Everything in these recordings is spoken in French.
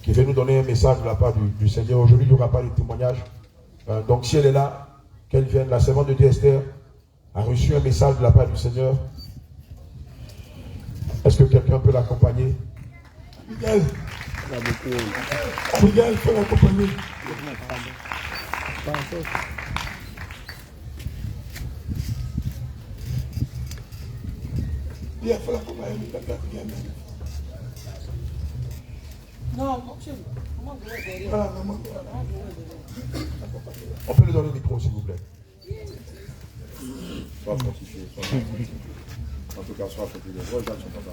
qui vient nous donner un message de la part du Seigneur. Aujourd'hui, il n'y aura pas de témoignage. Donc si elle est là, qu'elle vienne. La servante de Dieu Esther a reçu un message de la part du Seigneur. Est-ce que quelqu'un peut l'accompagner? Miguel, Miguel peut l'accompagner. Bien, il faut l'accompagner. Non, voilà, maman. On peut lui donner le micro, s'il vous plaît. Sois fortifié, sois fortifié. En tout cas, sois fortifié. Regarde son papa.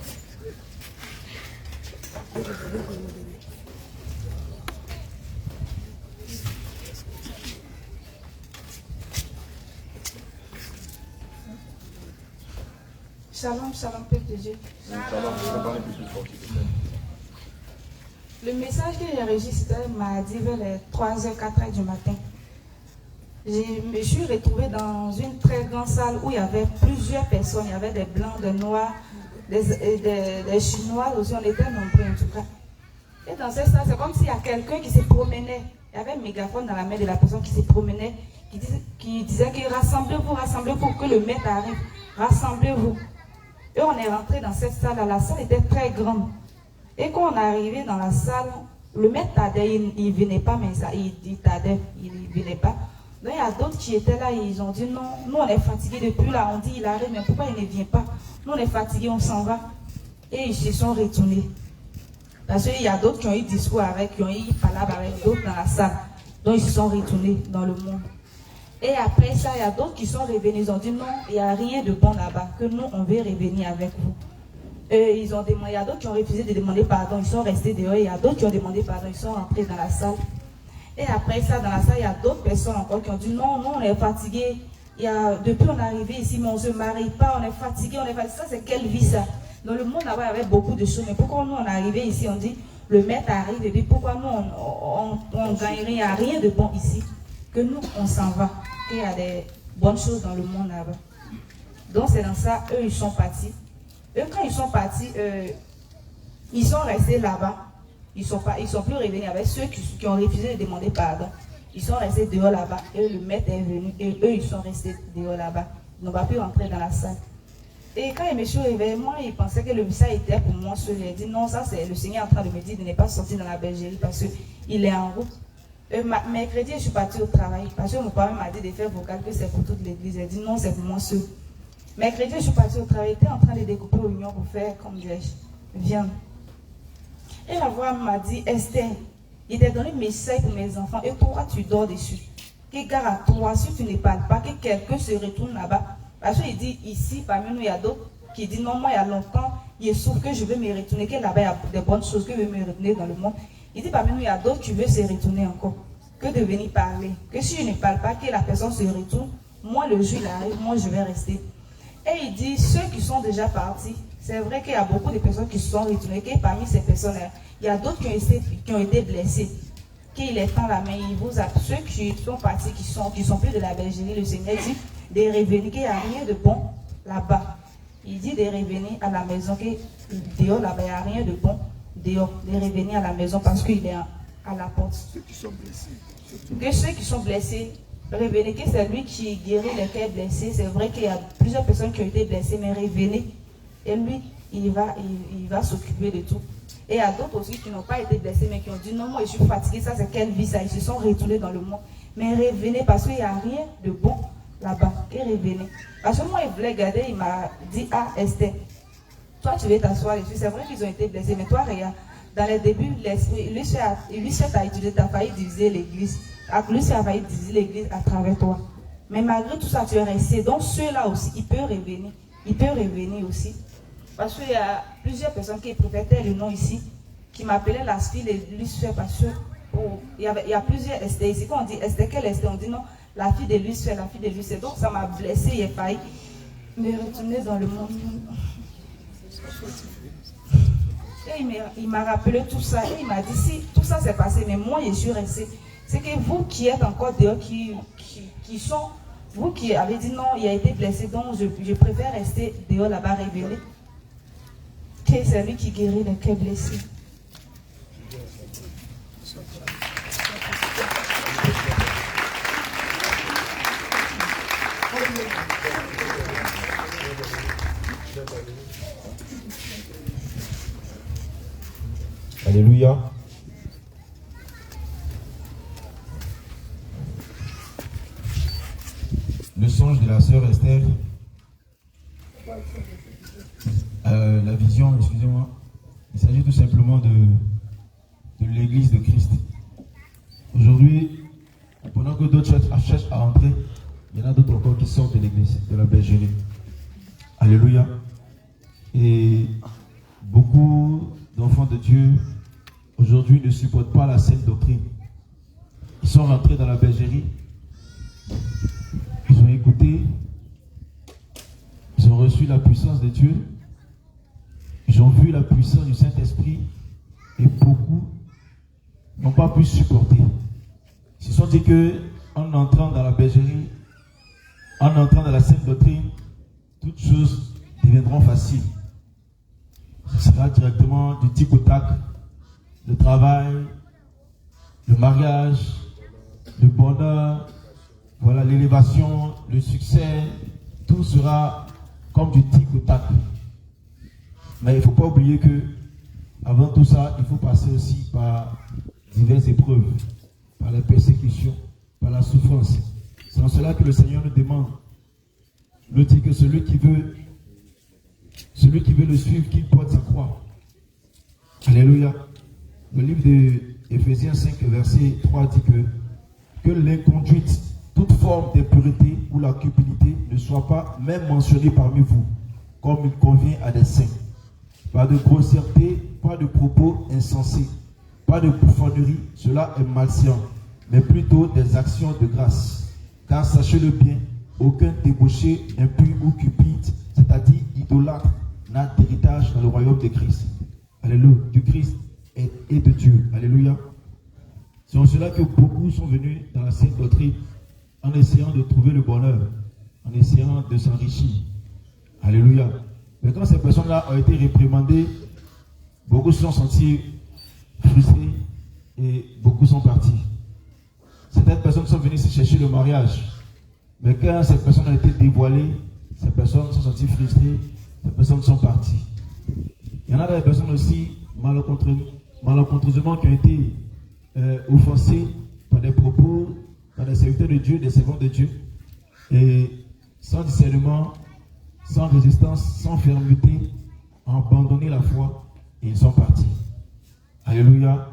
Shalom, shalom, Père de Dieu. Shalom, prépare un peu plus fortifié. Le message que j'ai reçu, c'était mardi vers les 3h, 4h du matin. Je me suis retrouvée dans une très grande salle où il y avait plusieurs personnes. Il y avait des blancs, des noirs, des chinois aussi. On était nombreux en tout cas. Et dans cette salle, c'est comme s'il y a quelqu'un qui se promenait. Il y avait un mégaphone dans la main de la personne qui se promenait, qui disait que rassemblez-vous, rassemblez-vous, que le maître arrive. Rassemblez-vous. Et on est rentré dans cette salle. La salle était très grande. Et quand on est arrivé dans la salle, le maître tardait, il ne venait pas, mais ça, il tardait, il ne venait pas. Donc il y a d'autres qui étaient là, ils ont dit non, nous on est fatigués depuis là, on dit il arrive, mais pourquoi il ne vient pas? Nous on est fatigués, on s'en va. Et ils se sont retournés. Parce qu'il y a d'autres qui ont eu discours avec, qui ont eu palabre avec d'autres dans la salle. Donc ils se sont retournés dans le monde. Et après ça, il y a d'autres qui sont revenus, ils ont dit non, il n'y a rien de bon là-bas, que nous on veut revenir avec vous. Ils ont demandé, il y a d'autres qui ont refusé de demander pardon, ils sont restés dehors, il y a d'autres qui ont demandé pardon, ils sont rentrés dans la salle. Et après ça, dans la salle, il y a d'autres personnes encore qui ont dit non, non, on est fatigués. Depuis on est arrivé ici, mais on ne se marie pas, on est fatigué, on est fatigué. Ça, c'est quelle vie ça? Dans le monde là-bas, il y avait beaucoup de choses, mais pourquoi nous on est arrivé ici, on dit le maître arrive, et puis pourquoi nous on gagne rien, rien de bon ici, que nous on s'en va, qu'il y a des bonnes choses dans le monde là-bas. Donc c'est dans ça, eux ils sont partis. Eux, quand ils sont partis, ils sont restés là-bas. Ils sont plus revenus avec ceux qui ont refusé de demander pardon. Ils sont restés dehors là-bas. Et le maître est venu. Et eux, ils sont restés dehors là-bas. Ils n'ont pas pu rentrer dans la salle. Et quand je me suis réveillée, moi, ils pensaient que le message était pour moi seul. J'ai dit non, ça c'est le Seigneur en train de me dire de ne pas sortir dans la bergerie parce qu'il est en route. Mercredi, je suis partie au travail. Parce que mon père m'a dit de faire vocal que c'est pour toute l'église. J'ai dit non, c'est pour moi seul. Mercredi, je suis partie au travail, j'étais en train de découper oignons pour faire, comme dirais-je, viande. Et la voix m'a dit, Esther, il t'a donné mes message pour mes enfants, et toi, tu dors dessus. Que gare à toi, si tu ne parles pas, que quelqu'un se retourne là-bas. Parce qu'il dit, ici, parmi nous, il y a d'autres qui disent, non, moi, il y a longtemps, il souffre que je veux me retourner, que là-bas, il y a des bonnes choses, que je veux me retourner dans le monde. Il dit, parmi nous, il y a d'autres qui veulent se retourner encore, que de venir parler. Que si je ne parle pas, que la personne se retourne, moi, le jour, il arrive, moi, je vais rester. Et il dit, ceux qui sont déjà partis, c'est vrai qu'il y a beaucoup de personnes qui se sont retournées, que parmi ces personnes-là, il y a d'autres qui ont été blessés, qu'il est temps là, mais il vous a, ceux qui sont partis, qui sont plus de la bergerie, le Seigneur dit de revenir, qu'il n'y a rien de bon là-bas. Il dit de revenir à la maison, que dehors là-bas, il n'y a rien de bon dehors, de revenir à la maison parce qu'il est à la porte. Ceux qui sont blessés. Que ceux qui sont blessés, revenez, que c'est lui qui guérit les cœurs blessés. C'est vrai qu'il y a plusieurs personnes qui ont été blessées, mais revenez. Et lui, il va s'occuper de tout. Et il y a d'autres aussi qui n'ont pas été blessés, mais qui ont dit non, moi je suis fatigué, ça c'est quelle vie ça? Ils se sont retournés dans le monde. Mais revenez parce qu'il n'y a rien de bon là-bas. Et revenez. Parce que moi, il voulait garder, il m'a dit, ah Esther, toi tu veux t'asseoir dessus. C'est vrai qu'ils ont été blessés, mais toi regarde, dans les débuts, Lucifer t'a utilisé, t'as failli diviser l'église. Lucifer a failli diviser l'église à travers toi. Mais malgré tout ça, tu es resté. Donc ceux-là aussi, ils peuvent revenir. Ils peuvent revenir aussi. Parce qu'il y a plusieurs personnes qui prêtaient le nom ici, qui m'appelaient la fille de Lucifer parce que il y a plusieurs Esther ici. Quand on dit Esther, quelle Esther? On dit non, la fille de Lucifer, la fille de Lucifer. Donc ça m'a blessé, il a failli me retourner dans le monde. Et il m'a rappelé tout ça. Et il m'a dit, si tout ça s'est passé, mais moi je suis resté. C'est que vous qui êtes encore dehors, qui sont, vous qui avez dit non, il a été blessé, donc je préfère rester dehors là-bas révélé. Que c'est lui qui guérit les cœurs blessés. Alléluia. Le songe de la sœur Esther, la vision, excusez-moi, il s'agit tout simplement de l'église de Christ. Aujourd'hui, pendant que d'autres cherchent à entrer, il y en a d'autres encore qui sortent de l'église, de la bergerie. Alléluia. Et beaucoup d'enfants de Dieu aujourd'hui ne supportent pas la saine doctrine. Ils sont rentrés dans la bergerie, ils ont écouté, ils ont reçu la puissance de Dieu, ils ont vu la puissance du Saint-Esprit et beaucoup n'ont pas pu supporter. Ils se sont dit qu'en entrant dans la bergerie, en entrant dans la saine doctrine, toutes choses deviendront faciles. Ce sera directement du tic au tac, le travail, le mariage, le bonheur, voilà, l'élévation, le succès, tout sera comme du tic au tac. Mais il ne faut pas oublier que avant tout ça, il faut passer aussi par diverses épreuves, par la persécution, par la souffrance. C'est en cela que le Seigneur nous demande. Il nous dit que celui qui veut le suivre, qu'il porte sa croix. Alléluia. Le livre d'Éphésiens 5, verset 3 dit que l'inconduite, toute forme d'impureté ou la cupidité ne soit pas même mentionnée parmi vous, comme il convient à des saints. Pas de grossièreté, pas de propos insensés, pas de bouffonnerie, cela est malséant, mais plutôt des actions de grâce. Car sachez-le bien, aucun débauché, impur ou cupide, c'est-à-dire idolâtre, n'a d'héritage dans le royaume de Christ. Alléluia, du Christ et de Dieu. Alléluia. C'est en cela que beaucoup sont venus dans la sainte doctrine en essayant de trouver le bonheur, en essayant de s'enrichir. Alléluia. Mais quand ces personnes-là ont été réprimandées, beaucoup se sont sentis frustrés et beaucoup sont partis. Certaines personnes sont venues se chercher le mariage. Mais quand ces personnes ont été dévoilées, ces personnes sont senties frustrées, ces personnes sont parties. Il y en a des personnes aussi malencontreusement qui ont été offensées par des propos, par des serviteurs de Dieu, des servants de Dieu, et sans discernement, sans résistance, sans fermeté, ont abandonné la foi et ils sont partis. Alléluia.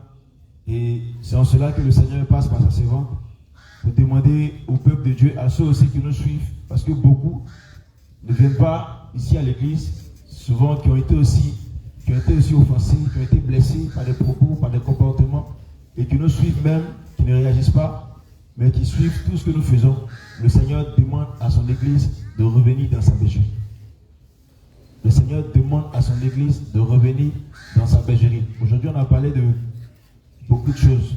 Et c'est en cela que le Seigneur passe par sa servante pour demander au peuple de Dieu, à ceux aussi qui nous suivent, parce que beaucoup ne viennent pas ici à l'église, souvent qui ont été aussi offensés, qui ont été blessés par des propos, par des comportements, et qui nous suivent même, qui ne réagissent pas, mais qui suivent tout ce que nous faisons. Le Seigneur demande à son église de revenir dans sa bergerie. Le Seigneur demande à son église de revenir dans sa bergerie. Aujourd'hui, on a parlé de beaucoup de choses.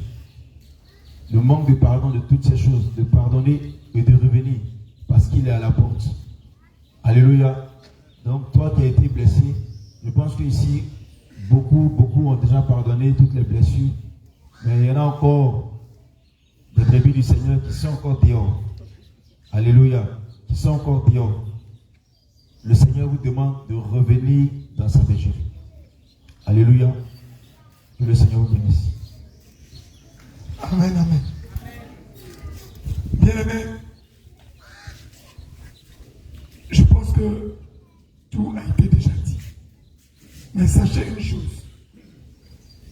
Le manque de pardon de toutes ces choses, de pardonner et de revenir, parce qu'il est à la porte. Alléluia. Donc, toi qui as été blessé, je pense qu'ici, beaucoup ont déjà pardonné toutes les blessures, mais il y en a encore des brebis du Seigneur qui sont encore dehors. Alléluia. Qui sont encore dehors. Le Seigneur vous demande de revenir dans sa bergerie. Alléluia. Que le Seigneur vous bénisse. Amen, amen. Bien-aimés, je pense que tout a été déjà dit. Mais sachez une chose,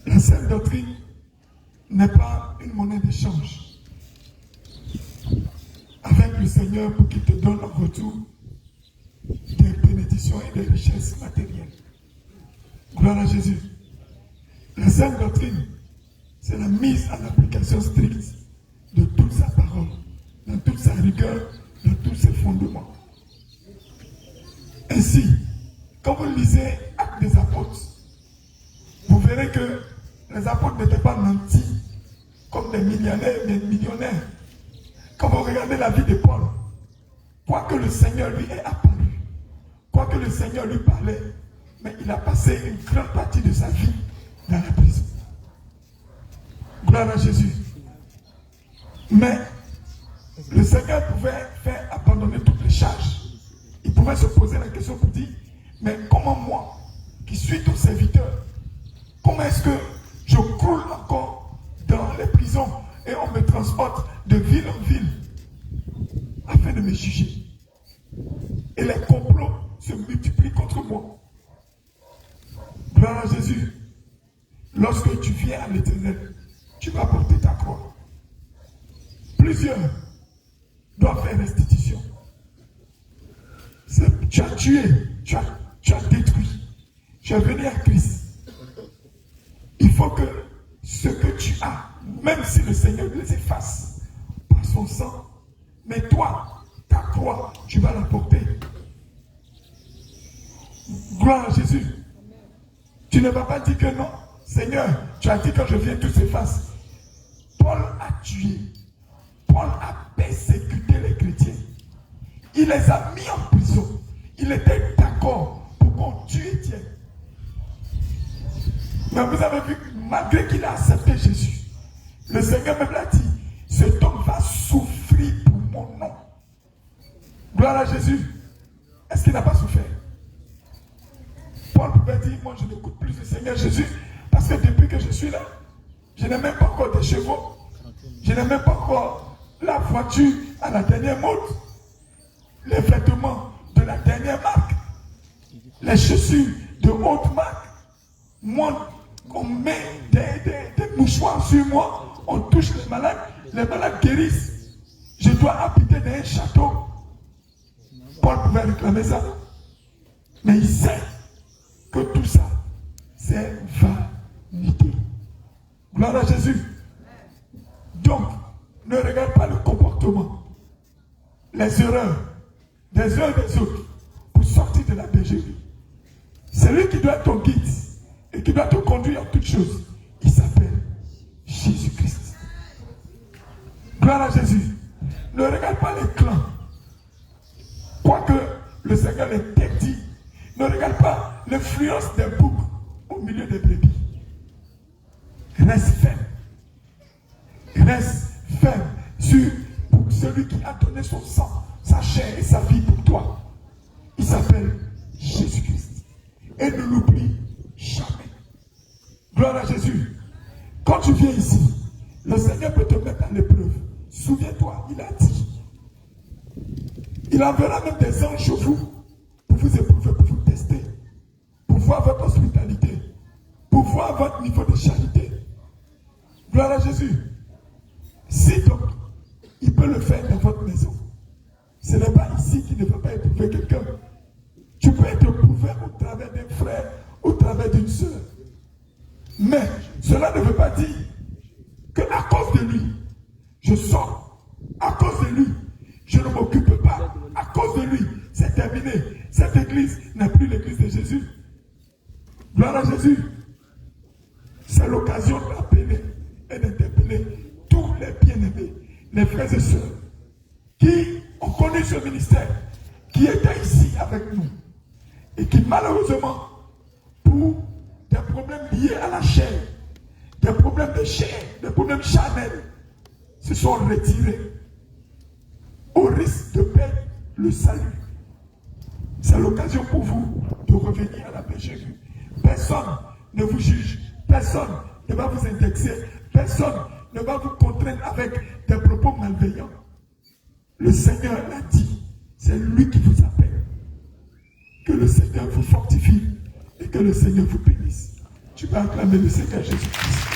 la sainte doctrine n'est pas une monnaie d'échange avec le Seigneur pour qu'il te donne en retour des bénédictions et des richesses matérielles. Gloire à Jésus. La sainte doctrine, c'est la mise en application stricte de toute sa parole, dans toute sa rigueur, dans tous ses fondements. Ainsi, quand vous lisez Actes des Apôtres, vous verrez que les apôtres n'étaient pas nantis comme des millionnaires, des millionnaires. Quand vous regardez la vie de Paul, quoique le Seigneur lui ait apparu, quoique le Seigneur lui parlait, mais il a passé une grande partie de sa vie dans la prison. Gloire à Jésus. Mais le Seigneur pouvait faire abandonner toutes les charges. Il pouvait se poser la question pour dire, mais comment moi, qui suis ton serviteur, comment est-ce que je croule encore dans les prisons et on me transporte de ville en ville afin de me juger? Et les complots se multiplient contre moi. Gloire à Jésus. Lorsque tu viens à l'Éternel, tu vas porter ta croix. Plusieurs doivent faire restitution. Tu as tué, tu as détruit. Tu es venu à Christ. Il faut que ce que tu as, même si le Seigneur les efface par son sang, mais toi, ta croix, tu vas la porter. Gloire à Jésus. Tu ne vas pas dire que non. Seigneur, tu as dit que je viens, tout s'efface. Paul a tué. Paul a persécuté les chrétiens. Il les a mis en prison. Il était d'accord pour qu'on tue Étienne. Mais vous avez vu, malgré qu'il a accepté Jésus, le Seigneur me l'a dit, cet homme va souffrir pour mon nom. Gloire à Jésus. Est-ce qu'il n'a pas souffert? Paul pouvait dire, moi je n'écoute plus le Seigneur Jésus, parce que depuis que je suis là, je n'ai même pas encore des chevaux, je n'ai même pas encore la voiture à la dernière mode, les vêtements de la dernière marque, les chaussures de haute marque. Moi, on met des mouchoirs sur moi, on touche les malades guérissent. Je dois habiter dans un château. Paul pouvait réclamer ça. Mais il sait que tout ça, c'est vanité. Gloire à Jésus. Donc, ne regarde pas le comportement, les erreurs des uns et des autres pour sortir de la bergerie. C'est lui qui doit être ton guide et qui doit te conduire en toutes choses. Il s'appelle Jésus-Christ. Gloire à Jésus. Ne regarde pas les clans. Quoique le Seigneur les dit, ne regarde pas l'influence des boucs au milieu des brebis. Reste ferme. Reste ferme sur celui qui a donné son sang, sa chair et sa vie pour toi. Il s'appelle Jésus-Christ. Et ne l'oublie jamais. Gloire à Jésus. Quand tu viens ici, le Seigneur peut te mettre à l'épreuve. Souviens-toi, il a dit. Il enverra même des anges chez vous pour vous éprouver, pour vous tester, pour voir votre hospitalité, pour voir votre niveau de charité. Gloire à Jésus. Si donc, il peut le faire dans votre maison. Ce n'est pas ici qu'il ne peut pas éprouver quelqu'un. Tu peux être éprouvé au travers d'un frère, au travers d'une soeur. Mais cela ne veut pas dire qu'à cause de lui, je sors. À cause de lui, je ne m'occupe pas. À cause de lui, c'est terminé. Cette église n'est plus l'église de Jésus. Gloire à Jésus. C'est l'occasion d'appeler et d'interpeller tous les bien-aimés, les frères et sœurs qui ont connu ce ministère, qui étaient ici avec nous et qui malheureusement, pour des problèmes liés à la chair, des problèmes de chair, des problèmes charnels, se sont retirés au risque de perdre le salut. C'est l'occasion pour vous de revenir à la bergerie. Personne ne vous juge, personne ne va vous indexer, personne ne va vous contraindre avec des propos malveillants. Le Seigneur l'a dit, c'est lui qui vous appelle. Que le Seigneur vous fortifie et que le Seigneur vous bénisse. Tu vas acclamer le Seigneur Jésus-Christ.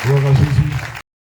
Gloire à Jésus.